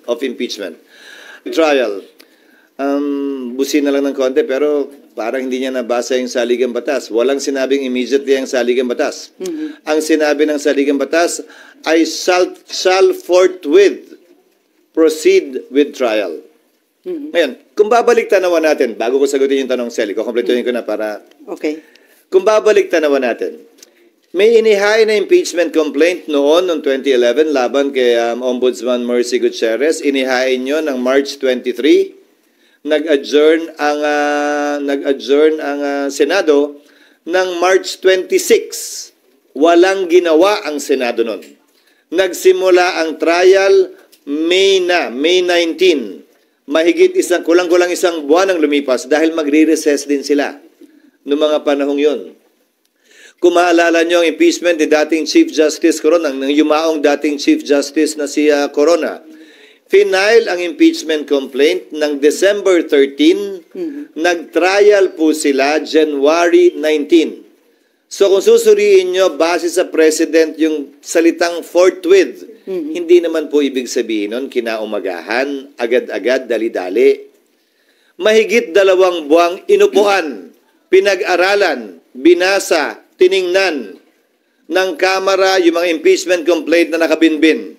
of impeachment. Trial. Busin na lang ng konti pero parang hindi niya nabasa yung saligang batas. Walang sinabing immediately ang saligang batas. Ang sinabi ng saligang batas ay shall forthwith proceed with trial. Ngayon, kung babalik tanawan natin, bago ko sagutin yung tanong, Sally, kukompletuhin ko na para... Okay. Kung babalik tanawan natin, may inihain na impeachment complaint noong 2011 laban kay Ombudsman Mercy Gutierrez. Inihain nyo ng March 23. Nag-adjourn ang Senado ng March 26. Walang ginawa ang Senado noon. Nagsimula ang trial May 19. Mahigit kulang-kulang isang buwan ang lumipas dahil magre-recess din sila noong mga panahong yon. Kung maalala nyo ang impeachment ni dating Chief Justice Corona, ng yumaong dating Chief Justice na si Corona, final ang impeachment complaint ng December 13, nag-trial po sila January 19. So kung susuriin nyo, base sa President yung salitang forthwith, hindi naman po ibig sabihin nun kinaumagahan, agad-agad, dali-dali. Mahigit 2 buwang inupuan, pinag-aralan, binasa, tiningnan ng Kamara yung mga impeachment complaint na nakabinbin.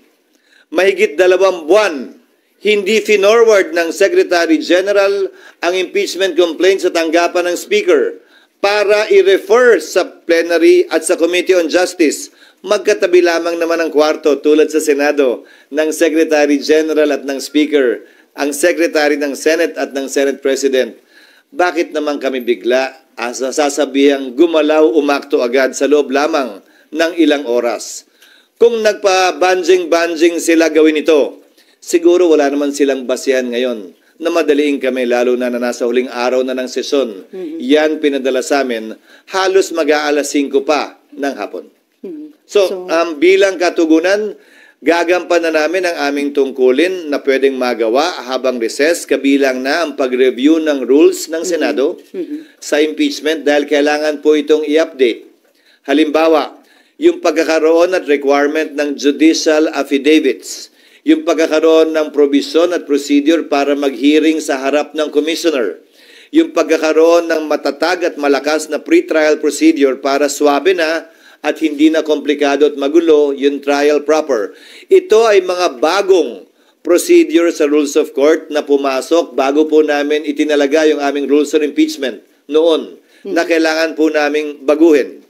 Mahigit 2 buwan, hindi finorward ng Secretary General ang impeachment complaint sa tanggapan ng Speaker para i-refer sa plenary at sa Committee on Justice. Magkatabi lamang naman ang kwarto tulad sa Senado ng Secretary General at ng Speaker, ang Secretary ng Senate at ng Senate President. Bakit naman kami bigla sasabihang gumalaw umakto agad sa loob lamang ng ilang oras? Kung nagpa-banjing-banjing sila gawin ito, siguro wala naman silang basihan ngayon na madaliin kami lalo na nasa huling araw na ng sesyon. Yan pinadala sa amin, halos mag-aalas 5 pa ng hapon. So, bilang katugunan, gagampan na namin ang aming tungkulin na pwedeng magawa habang recess, kabilang na ang pag-review ng rules ng Senado sa impeachment dahil kailangan po itong i-update. Halimbawa, yung pagkakaroon at requirement ng judicial affidavits, yung pagkakaroon ng provision at procedure para mag-hearing sa harap ng commissioner, yung pagkakaroon ng matatag at malakas na pre-trial procedure para swabe na at hindi na komplikado at magulo yung trial proper. Ito ay mga bagong procedure sa Rules of Court na pumasok bago po namin itinalaga yung aming Rules of Impeachment noon na kailangan po naming baguhin.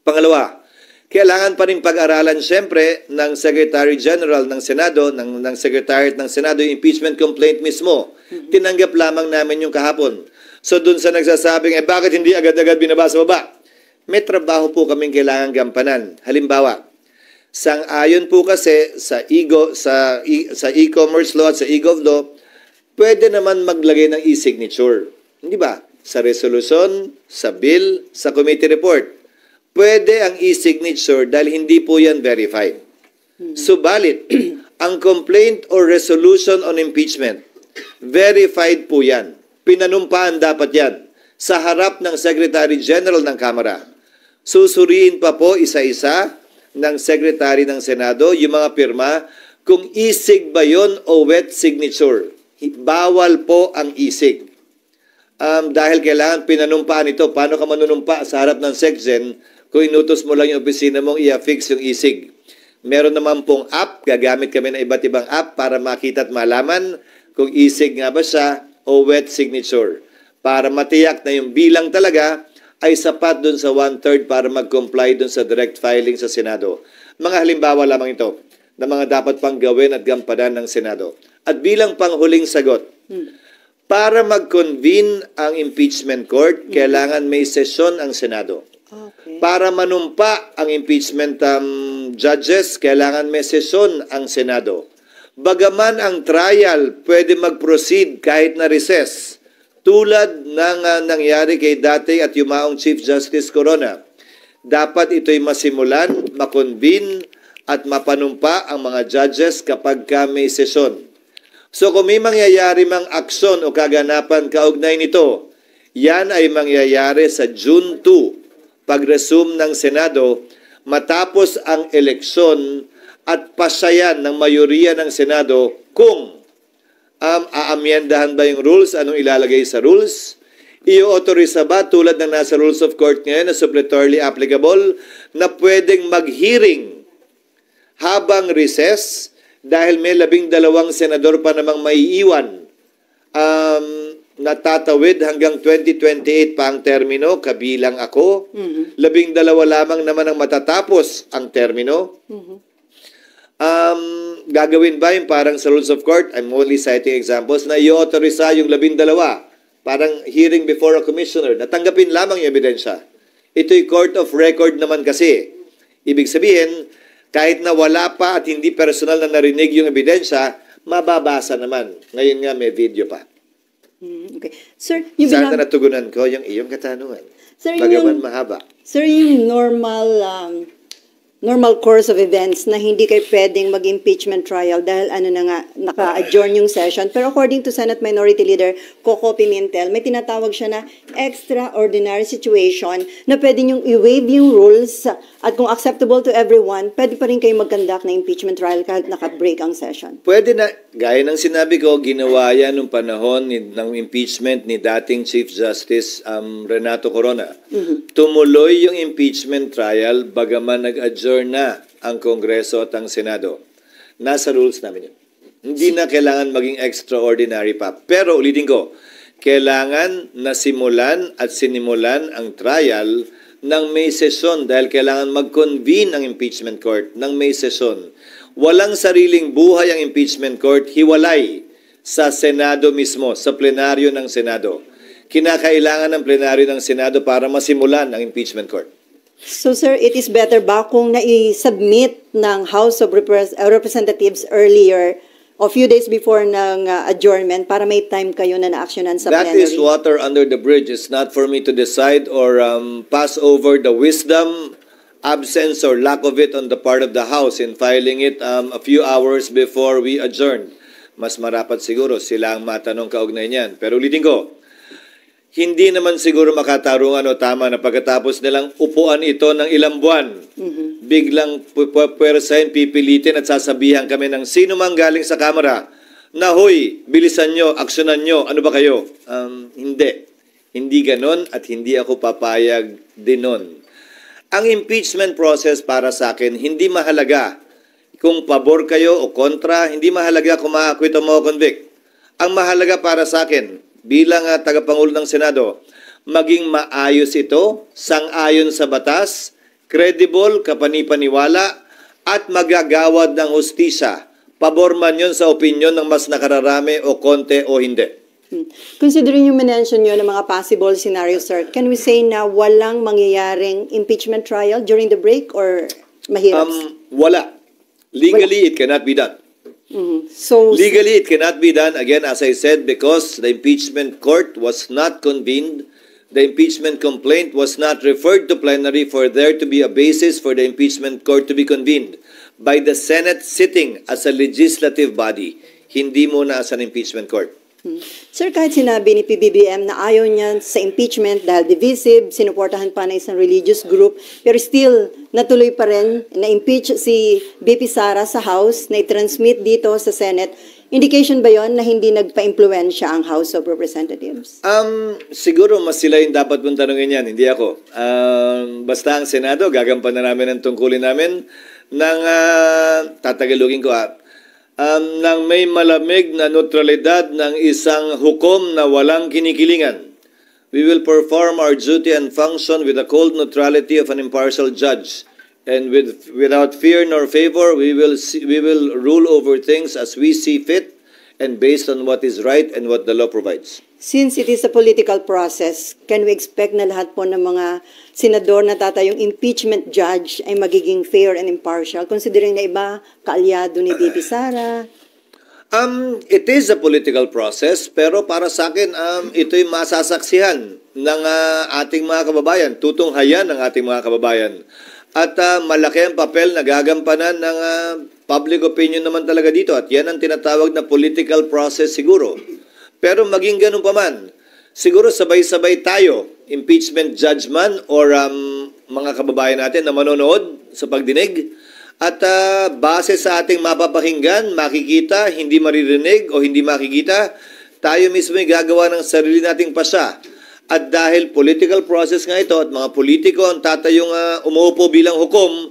Pangalawa, kailangan pa rin pag-aralan siyempre ng Secretary General ng Senado, ng Secretariat ng Senado, yung impeachment complaint mismo. Tinanggap lamang namin yung kahapon. So dun sa nagsasabing, bakit hindi agad-agad binabasa mo ba? May trabaho po kaming kailangan gampanan. Halimbawa, sang-ayon po kasi sa e-commerce law at sa e-gov law, pwede naman maglagay ng e-signature. Hindi ba? Sa resolution, sa bill, sa committee report. Pwede ang e-signature dahil hindi po yan verified. Subalit, ang complaint or resolution on impeachment, verified po yan. Pinanumpaan dapat yan sa harap ng Secretary General ng Kamara. Susuriin pa po isa-isa ng Secretary ng Senado yung mga pirma kung e-sig ba yun o wet signature. Bawal po ang e-sig. Dahil kailangan pinanumpaan ito. Paano ka manunumpa sa harap ng SecGen kung inutos mo lang yung opisina mong i-affix yung e-sig? Meron naman pong app, gagamit kami ng iba't ibang app para makita at malaman kung e-sig nga ba siya o wet signature. Para matiyak na yung bilang talaga ay sapat dun sa 1/3 para mag-comply dun sa direct filing sa Senado. Mga halimbawa lamang ito na mga dapat pang gawin at gampanan ng Senado. At bilang panghuling sagot, para mag-convene ang impeachment court, kailangan may sesyon ang Senado. Okay. Para manumpa ang impeachment judges, kailangan may sesyon ang Senado. Bagaman ang trial pwede mag-proceed kahit na recess, tulad ng nangyari kay dating at yumaong Chief Justice Corona, dapat ito'y masimulan, makonvene at mapanumpa ang mga judges kapag may sesyon. So kung may mangyayari mang aksyon o kaganapan kaugnay nito, yan ay mangyayari sa June 2, pag-resume ng Senado, matapos ang eleksyon at pasayan ng mayoriya ng Senado kung aamyendahan ba yung rules, anong ilalagay sa rules, i-authorize ba tulad ng nasa Rules of Court ngayon na suppletorily applicable na pwedeng mag-hearing habang recess dahil may 12 senador pa namang maiiwan natatawid hanggang 2028 pa ang termino, kabilang ako. 12 lamang naman ang matatapos ang termino. Gagawin ba yung parang sa Rules of Court, I'm only citing examples, na i-authorize yung 12, parang hearing before a commissioner, natanggapin lamang yung ebidensya. Ito'y court of record naman kasi. Ibig sabihin, kahit na wala pa at hindi personal na narinig yung ebidensya, mababasa naman. Ngayon nga may video pa. Okay. Sir, yung Sana natugunan ko yung iyong katanungan. Sir, Bagaman mahaba. Sir, yung normal course of events na hindi kayo pwedeng mag-impeachment trial dahil naka-adjourn yung session. Pero according to Senate Minority Leader Coco Pimentel, may tinatawag siya na extraordinary situation na pwede niyong i-waive yung rules at kung acceptable to everyone, pwede pa rin kayo mag-conduct na impeachment trial kahit naka-break ang session. Pwede na, gaya ng sinabi ko, ginawa yan nung panahon ng impeachment ni dating Chief Justice Renato Corona. Tumuloy yung impeachment trial bagaman nag-adjourn na ang Kongreso at ang Senado. Nasa rules namin yun. Hindi na kailangan maging extraordinary pa. Pero ulitin ko, kailangan na simulan at sinimulan ang trial ng may sesyon dahil kailangan mag-convene ang impeachment court ng may sesyon. Walang sariling buhay ang impeachment court, hiwalay sa Senado mismo, sa plenaryo ng Senado. Kinakailangan ng plenaryo ng Senado para masimulan ang impeachment court. So sir, it is better ba kung na-submit ng House of Representatives earlier o few days before ng adjournment para may time kayo na na-actionan sa That plenary? is water under the bridge. It's not for me to decide or pass over the wisdom, absence, or lack of it on the part of the House in filing it a few hours before we adjourn. Mas marapat siguro sila ang matanong kaugnay niyan. Pero ulitin ko, hindi naman siguro makatarungan o tama na pagkatapos nilang upuan ito ng ilang buwan, biglang pwersahin, pipilitin at sasabihan kami ng sino mang galing sa Kamara na, hoy, bilisan nyo, aksyonan nyo, ano ba kayo? Hindi. Hindi ganon at hindi ako papayag din nun. Ang impeachment process para sa akin, hindi mahalaga kung pabor kayo o kontra, hindi mahalaga kung ma-acquit o ma-convict. Ang mahalaga para sa akin, bilang tagapangulo ng Senado, maging maayos ito, sang-ayon sa batas, credible, kapanipaniwala, at magagawad ng hustisya. Pabor man yun sa opinyon ng mas nakararami o konti o hindi. Considering yung mention nyo ng mga possible scenarios, sir, can we say na walang mangyayaring impeachment trial during the break or mahirap? Wala. Legally, it cannot be done. So Legally, it cannot be done, again, as I said, because the impeachment court was not convened. The impeachment complaint was not referred to plenary for there to be a basis for the impeachment court to be convened by the Senate sitting as a legislative body, hindi muna as an impeachment court. Sir, kahit sinabi ni PBBM na ayaw niya sa impeachment dahil divisive, sinuportahan pa na isang religious group, pero still, natuloy pa rin na-impeach si BP Sara sa House, na i-transmit dito sa Senate. Indication ba yon na hindi nagpa-impluensya ang House of Representatives? Siguro mas sila yung dapat mong tanongin yan, hindi ako. Basta ang Senado, gagampanan namin ang tungkulin namin ng, tatagalugin ko ng may malamig na neutralidad ng isang hukom na walang kinikilingan. We will perform our duty and function with the cold neutrality of an impartial judge. And without fear nor favor, we will rule over things as we see fit and based on what is right and what the law provides. Since it is a political process, can we expect na lahat po ng mga senador na tatayong impeachment judge ay magiging fair and impartial, considering na iba kaalyado ni BP Sara? It is a political process, pero para sa akin, ito'y masasaksihan ng ating mga kababayan, tutunghayan ng ating mga kababayan. At malaki ang papel na gagampanan ng public opinion naman talaga dito. At yan ang tinatawag na political process siguro. Pero maging ganun pa man, siguro sabay-sabay tayo, impeachment judge man or mga kababayan natin na manonood sa pagdinig, At base sa ating mapapakinggan, makikita, hindi maririnig o hindi makikita, tayo mismo ay gagawa ng sarili nating pasya. At dahil political process nga ito at mga politiko ang tatayong umuupo bilang hukom,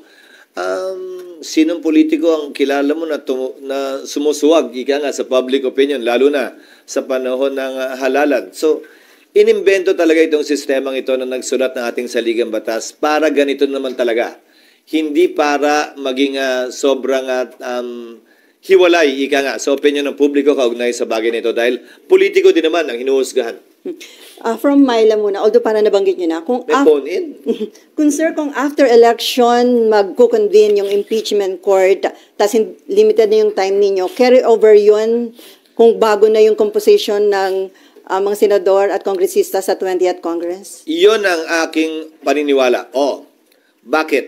sinong politiko ang kilala mo na sumusuwag, ika nga, sa public opinion, lalo na sa panahon ng halalan. So, inimbento talaga itong sistemang ito na nagsulat ng ating saligang batas para ganito naman talaga. Hindi para maging sobrang hiwalay, ika nga, sa opinion ng publiko kaugnay sa bagay nito dahil politiko din naman ang hinuhusgahan. From Myla muna, although para nabanggit nyo na, kung Phone in. kung after election magko-convene yung impeachment court, tas limited na yung time ninyo, carry over yun kung bago na yung composition ng mga senador at kongresista sa 20th Congress? Iyon ang aking paniniwala. Bakit?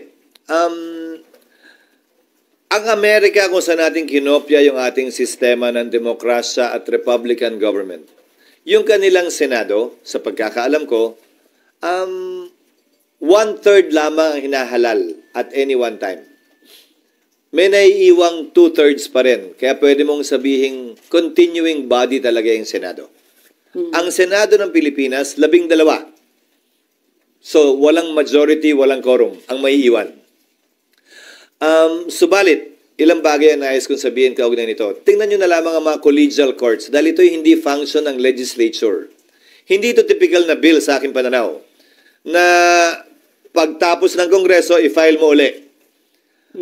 Ang Amerika kung saan natin kinopya yung ating sistema ng demokrasya at Republican government. Yung kanilang Senado, sa pagkakaalam ko, 1/3 lamang ang hinahalal at any one time. May naiiwang 2/3 pa rin. Kaya pwede mong sabihing continuing body talaga yung Senado. Ang Senado ng Pilipinas, 12. So, walang majority, walang quorum ang maiiwan. Subalit, ilang bagay ang nais kong sabihin kaugnay nito. Tingnan nyo na lamang ang mga collegial courts dahil ito'y hindi function ng legislature. Hindi ito typical na bill sa aking pananaw na pagtapos ng Kongreso, i-file mo uli.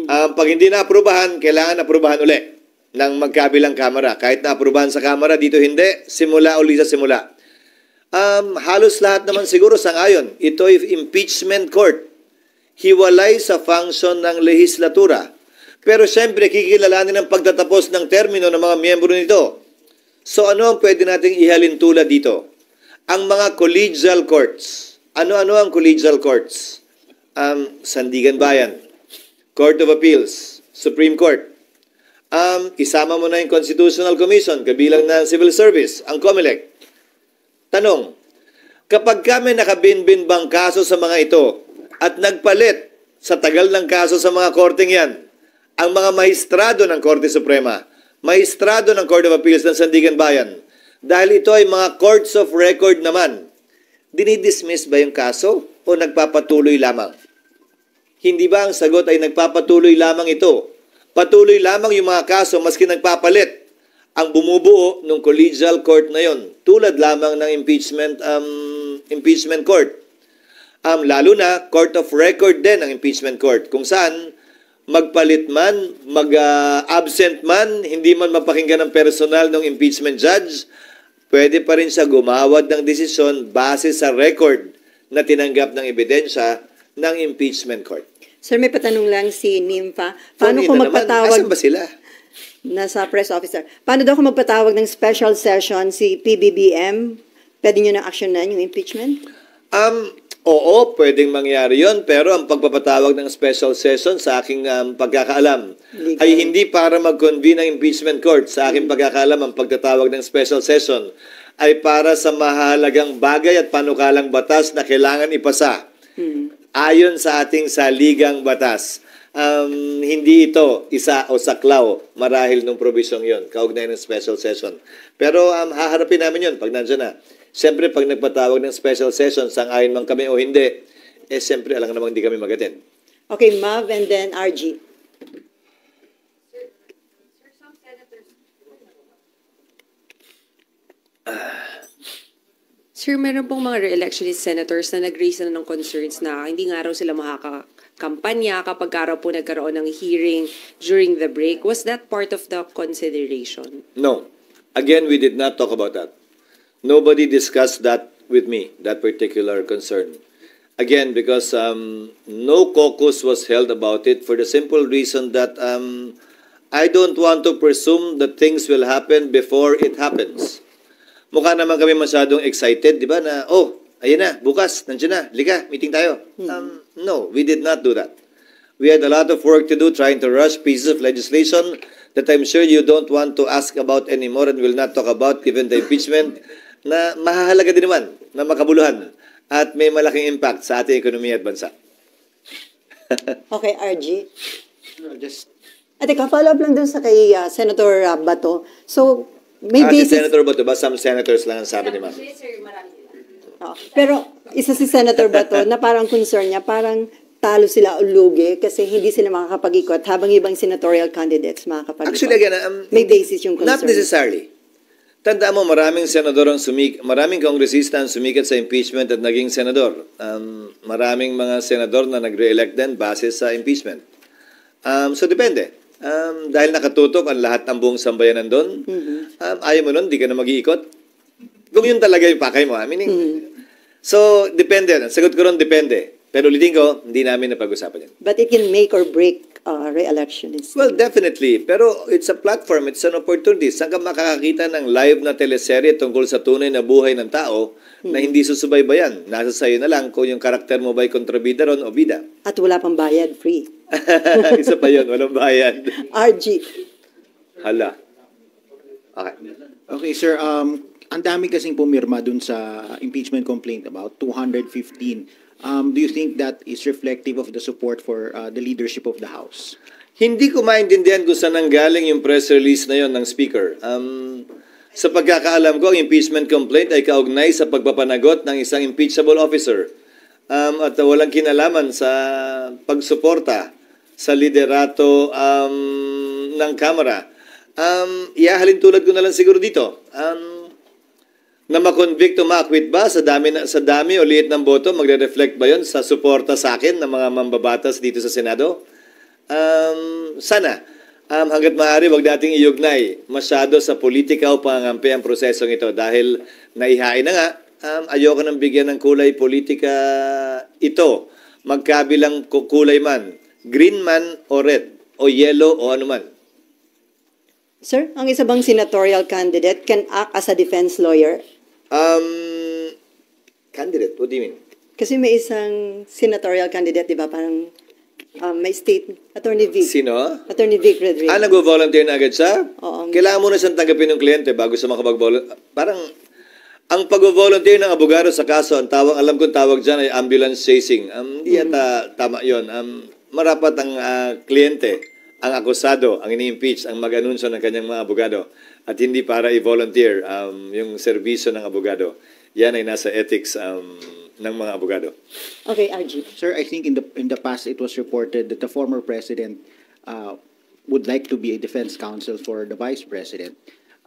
Pag hindi na-aprobahan, kailangan aprubahan uli ng magkabilang kamara. Kahit na-aprobahan sa kamara, dito hindi, simula uli sa simula. Halos lahat naman siguro sang-ayon. Ito'y impeachment court. Hiwalay sa function ng lehislatura. Pero siyempre, kikilalanin ang pagtatapos ng termino ng mga miyembro nito. So ano ang pwede nating ihalin tulad dito? Ang mga collegial courts. Ano-ano ang collegial courts? Sandigan Bayan, Court of Appeals, Supreme Court. Isama mo na yung Constitutional Commission, kabilang na Civil Service, ang COMELEC. Tanong, kapag kami nakabinbin-bang kaso sa mga ito at nagpalit sa tagal ng kaso sa mga korteng yan, ang mga maestrado ng Korte Suprema, maestrado ng Court of Appeals ng Sandigan Bayan, dahil ito ay mga courts of record naman, dinidismiss ba yung kaso o nagpapatuloy lamang? Hindi ba ang sagot ay nagpapatuloy lamang ito? Patuloy lamang yung mga kaso maski nagpapalit ang bumubuo ng collegial court na yon, tulad lamang ng impeachment court. Lalo na, court of record din ang impeachment court, kung saan magpalit man, mag-absent man, hindi man mapakinggan ng personal ng impeachment judge, pwede pa rin siya gumawad ng desisyon base sa record na tinanggap ng ebidensya ng impeachment court. Sir, may patanong lang si Nympha. Paano ko magpatawag? Asan ba sila? Nasa press officer. Paano daw ko magpatawag ng special session si PBBM? Pwede nyo na actionan yung impeachment? Oo, pwedeng mangyari yon, pero ang pagpapatawag ng special session sa aking pagkakaalam ay hindi para mag-convene ng impeachment court. Sa aking pagkakaalam, ang pagtatawag ng special session ay para sa mahalagang bagay at panukalang batas na kailangan ipasa ayon sa ating saligang batas. Hindi ito isa o saklaw marahil nung probisyong yon, kaugnay ng special session. Pero haharapin namin yon pag nandiyan na. Siyempre, pag nagpatawag ng special session, sang-ayon man kami o hindi, siyempre, alam namang hindi kami mag-attend. Okay, Mav and then RG. Sir, meron pong mga re-electionist senators na nag-raise na ng concerns na hindi nga raw sila makakampanya kapag araw po nagkaroon ng hearing during the break. Was that part of the consideration? No. Again, we did not talk about that. Nobody discussed that with me, that particular concern. Again, because no caucus was held about it for the simple reason that I don't want to presume that things will happen before it happens. Mukha naman kami masyadong excited, di ba, na, ayun na, bukas, nandiyan na, liga, meeting tayo. No, we did not do that. We had a lot of work to do trying to rush pieces of legislation that I'm sure you don't want to ask about anymore and will not talk about given the impeachment na mahahalaga din naman na makabuluhan at may malaking impact sa ating ekonomiya at bansa. Okay, RG. Just At teka, follow up lang dun sa kay Senator Bato. So, may Si basis... Senator Bato ba? Some senators lang ang sabi ni ma'am. Pero isa si Senator Bato na parang concern niya, parang talo sila o lugi kasi hindi sila makakapag-ikot habang ibang senatorial candidates makakapag-ikot. Actually, again, may basis yung concern. not necessarily. Tandaan mo, maraming senador maraming kongresista ang sumikat sa impeachment at naging senador. Maraming mga senador na nagre-elect din base sa impeachment. So, depende. Dahil nakatutok ang lahat ng buong sambayanan doon, ayaw mo nun, di ka na mag-iikot. Kung yun talaga yung pakay mo, meaning, so, depende. Sagot ko ron, depende. Pero ulitin ko, hindi namin napag-usapan yan. But it can make or break re-elections. Well, definitely. Pero it's a platform, it's an opportunity. Saan ka makakakita ng live na teleserye tungkol sa tunay na buhay ng tao na hindi susubaybayan? Nasa sayo na lang kung yung karakter mo ba'y kontrabida ron o bida. At wala pang bayad, free. Isa pa yun, walang bayad. RG. Hala. Okay. okay, sir. Ang dami kasing pumirma dun sa impeachment complaint, about 215. Do you think that is reflective of the support for the leadership of the House? Hindi ko maintindihan kung saan nanggaling yung press release na yon ng Speaker. Sa pagkakaalam ko, ang impeachment complaint ay kaugnay sa pagpapanagot ng isang impeachable officer at walang kinalaman sa pagsuporta sa liderato ng Kamara. Ihahalin tulad ko na lang siguro dito. Na ma-convict o ma-acquit ba sa dami o liit ng boto, magre-reflect ba yon sa suporta sa akin ng mga mambabatas dito sa Senado? Sana. Hanggat maaari, wag nating iugnay masyado sa politika o pangangampi ang prosesong ito dahil naihain na nga, ayoko nang bigyan ng kulay politika ito. Magkabilang kulay man, green man o red, o yellow o anuman. Sir, ang isa bang senatorial candidate can act as a defense lawyer? Candidate, what do you mean? Kasi may isang senatorial candidate, di ba? Parang may state, Attorney Vic. Sino? Attorney Vic Rodriguez. Nag-volunteer na agad siya? Oo. Kailangan muna siyang tanggapin ng kliyente bago siya makapag-volunteer. Parang, ang pag-volunteer ng abogado sa kaso, alam kong tawag dyan ay ambulance chasing. Hindi yata tama yun. Marapat ang kliyente, ang akusado, ang ini-impeach, ang mag-anunsyo ng kanyang mga abogado. At hindi para i-volunteer yung serbisyo ng abogado. Yan ay nasa ethics ng mga abogado. Okay, RG. Sir, I think in the past it was reported that the former president would like to be a defense counsel for the vice president.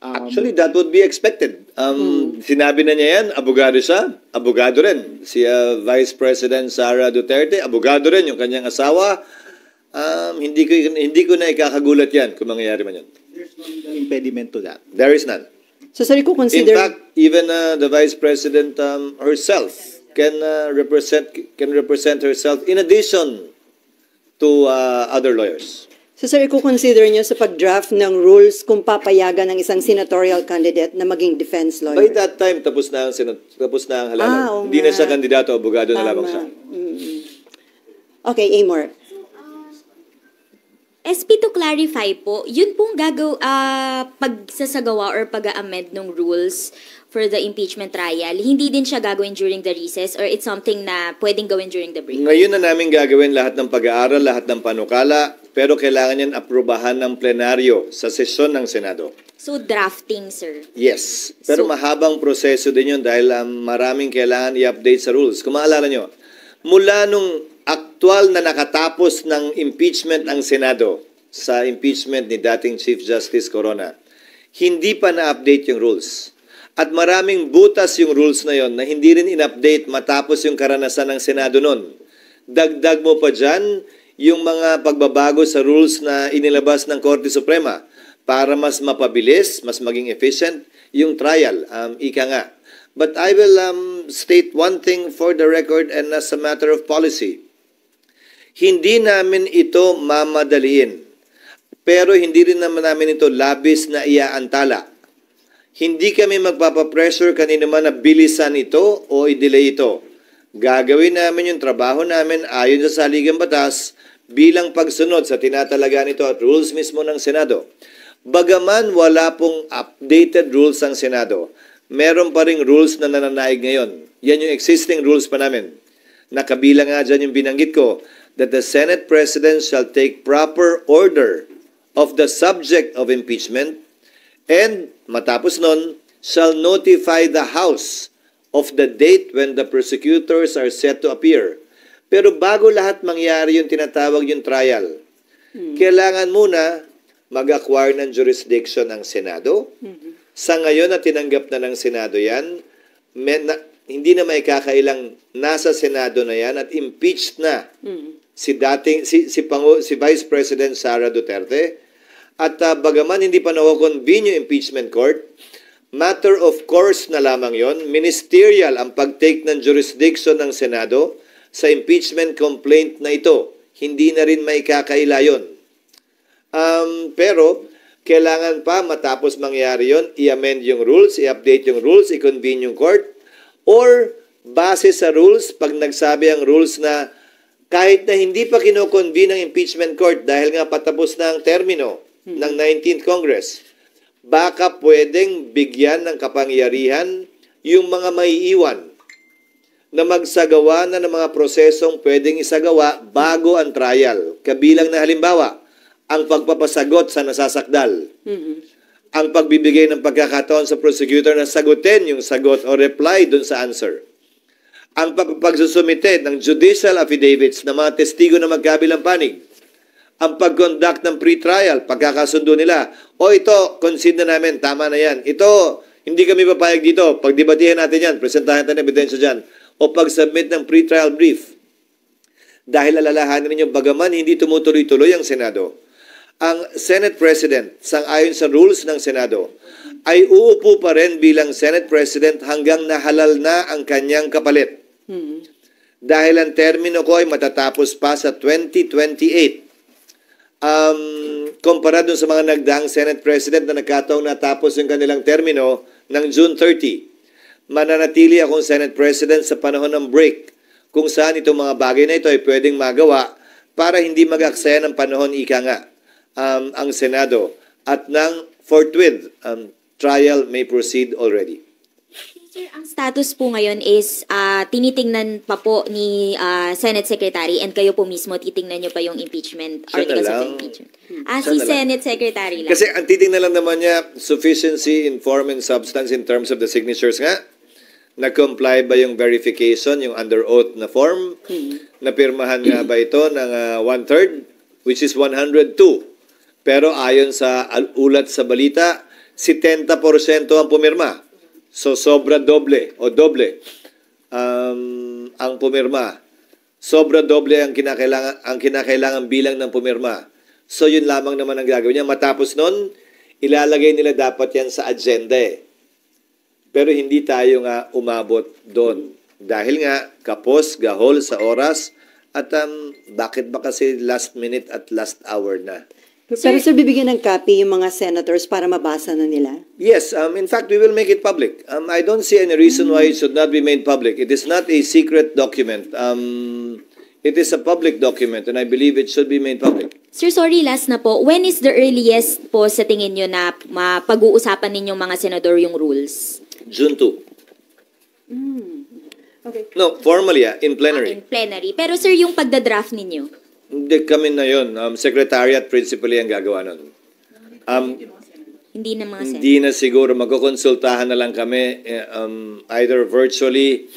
Actually, that would be expected. Sinabi na niya yan, abogado siya, abogado rin. Si Vice President Sara Duterte, abogado rin yung kanyang asawa. Hindi ko na ikakagulat yan kung mangyayari man yan. There's no impediment to that. There is none. So, sorry ko In consider... fact, even the Vice President herself can represent herself in addition to other lawyers. So, sir, i-consider nyo sa pag-draft ng rules kung papayagan ng isang senatorial candidate na maging defense lawyer? By that time, tapos na ang halalan. Oo Hindi na nga. siya kandidato, abogado na Tama. lamang siya. Okay, Amor. SP, to clarify po, yun pong pagsasagawa or pag-amend ng rules for the impeachment trial, hindi din siya gagawin during the recess or it's something na pwedeng gawin during the break? Ngayon na namin gagawin lahat ng pag-aaral, lahat ng panukala, pero kailangan yan aprubahan ng plenaryo sa sesyon ng Senado. So, drafting, sir. Yes. Pero So- mahabang proseso din yun dahil maraming kailangan i-update sa rules. Kung maalala nyo, mula nung aktual na nakatapos ng impeachment ang Senado sa impeachment ni dating Chief Justice Corona, hindi pa na-update yung rules. At maraming butas yung rules na yon na hindi rin in-update matapos yung karanasan ng Senado nun. Dagdag mo pa dyan yung mga pagbabago sa rules na inilabas ng Korte Suprema para mas mapabilis, mas maging efficient yung trial. Ika nga. But I will state one thing for the record and as a matter of policy. Hindi namin ito mamadaliin. Pero hindi rin naman namin ito labis na iaantala. Hindi kami magpapapressure kanino man na bilisan ito o i-delay ito. Gagawin namin yung trabaho namin ayon sa saligang batas bilang pagsunod sa tinatalaga nito at rules mismo ng Senado. Bagaman wala pong updated rules ang Senado, meron pa ring rules na nananaig ngayon. Yan yung existing rules pa namin. Nakabilang nga dyan yung binanggit ko that the Senate President shall take proper order of the subject of impeachment and matapos nun, shall notify the House of the date when the prosecutors are set to appear. Pero bago lahat mangyari yung tinatawag yung trial, kailangan muna mag-acquire ng jurisdiction ng Senado. Sa ngayon na tinanggap na ng Senado yan, hindi na may kakailang nasa Senado na yan at impeached na si Vice President Sara Duterte. At bagaman hindi pa na-convene yung impeachment court, matter of course na lamang yon, ministerial ang pag-take ng jurisdiction ng Senado sa impeachment complaint na ito. Hindi na rin may kakaila yun. Pero kailangan pa matapos mangyari yon, i-amend yung rules, i-update yung rules, i-convene yung court, or base sa rules, pag nagsabi ang rules na kahit na hindi pa kino-convene ang impeachment court dahil nga patapos na ang termino ng 19th Congress, baka pwedeng bigyan ng kapangyarihan yung mga maiiwan na magsagawa na ng mga prosesong pwedeng isagawa bago ang trial. Kabilang na halimbawa, ang pagpapasagot sa nasasakdal. Ang pagbibigay ng pagkakataon sa prosecutor na sagutin yung sagot o reply dun sa answer. Ang pagsusumite ng judicial affidavits ng mga testigo na magkabilang panig. Ang pag-conduct ng pre-trial, pagkakasundo nila. O ito, concede na namin, tama na yan. Ito, hindi kami papayag dito. Pagdebatihan natin yan, presentahan natin ebidensya dyan. O pag-submit ng pre-trial brief. Dahil alalahanin ninyo, bagaman hindi tumutuloy-tuloy ang Senado, ang Senate President, sang-ayon sa rules ng Senado, ay uupo pa rin bilang Senate President hanggang nahalal na ang kanyang kapalit. Dahil ang termino ko ay matatapos pa sa 2028. Kumpara dun sa mga nagdaang Senate President na nagkataong natapos yung kanilang termino ng June 30. Mananatili akong Senate President sa panahon ng break kung saan itong mga bagay na ito ay pwedeng magawa para hindi mag-aksaya ng panahon ika nga ang Senado at ng forthwith trial may proceed already. Sir, ang status po ngayon is tinitingnan pa po ni Senate Secretary and kayo po mismo titingnan nyo pa yung impeachment, articles of impeachment. Si Senate Secretary lang. Kasi ang titingnan lang naman niya, sufficiency in form and substance in terms of the signatures nga. Na-comply ba yung verification, yung under oath na form? Napirmahan nga ba ito ng 1/3, which is 102. Pero ayon sa ulat sa balita, 70% ang pumirma. So, sobra doble o doble ang pumirma. Sobra doble ang kinakailangan bilang ng pumirma. So, yun lamang naman ang gagawin niya. Matapos nun, ilalagay nila dapat yan sa agenda eh. Pero hindi tayo nga umabot doon. Dahil nga, kapos, gahol sa oras, at bakit ba kasi last minute at last hour na? Pero sir, bibigyan ng copy yung mga senators para mabasa na nila? Yes, in fact, we will make it public. I don't see any reason why it should not be made public. It is not a secret document. It is a public document and I believe it should be made public. Sir, sorry, last na po. When is the earliest po sa tingin nyo na mapag-uusapan ninyong mga senador yung rules? June 2. Okay. No, formally, in plenary. In plenary. Pero sir, yung pagdadraft ninyo? Hindi kami na yun. Secretariat principally ang gagawa nun. Hindi na mga Hindi na siguro. Magkukonsultahan na lang kami either virtually